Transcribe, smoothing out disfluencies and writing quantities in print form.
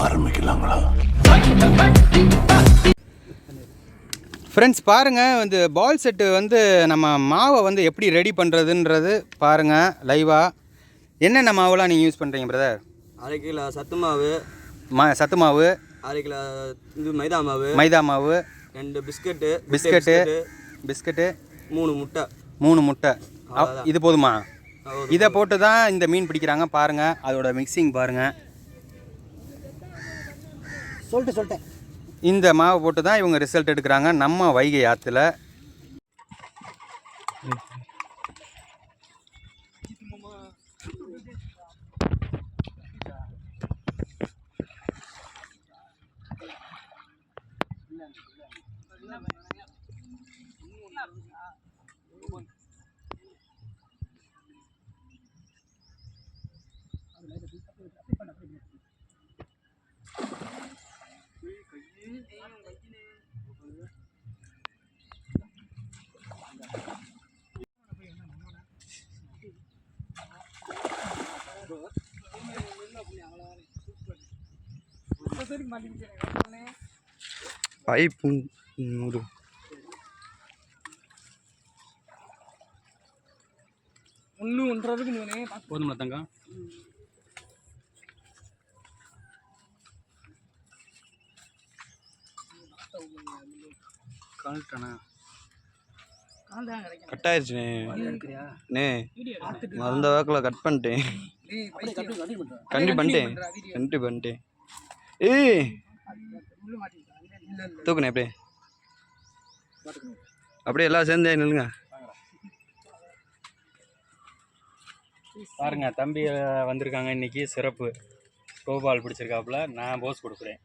ஆரம்பிக்கலாங்களா? ஃப்ரெண்ட்ஸ் பாருங்கள், வந்து பால் செட்டு வந்து நம்ம மாவை வந்து எப்படி ரெடி பண்ணுறதுன்றது பாருங்கள் லைவாக. என்னென்ன மாவுலாம் நீங்கள் யூஸ் பண்ணுறீங்க பிரதர்? 1/2 கிலோ சத்து மாவு, சத்து மாவு, 1/2 கிலோ இது மைதா மாவு, 2 பிஸ்கட்டு, 3 முட்டை. இது போதுமா? இதை போட்டு தான் இந்த மீன் பிடிக்கிறாங்க. பாருங்கள் அதோட மிக்சிங் பாருங்கள். சொல்லிட்டேன் இந்த மாவை போட்டு தான் இவங்க ரிசல்ட் எடுக்கிறாங்க நம்ம வைகை ஆற்றுல. பைப்பு போதுமா தங்கம்? கட் ஆயிடுச்சுண்ணே. மறந்த வாக்கில் கட் பண்ணிட்டேன். கண்டி பண்ணிட்டேன். தூக்குண்ணே அப்படியே எல்லாம் சேர்ந்தே நில்லுங்க. பாருங்க தம்பி வந்திருக்காங்க இன்னைக்கு. சிறப்பு கோபால் பிடிச்சிருக்காப்புல. நான் போஸ் கொடுக்குறேன்.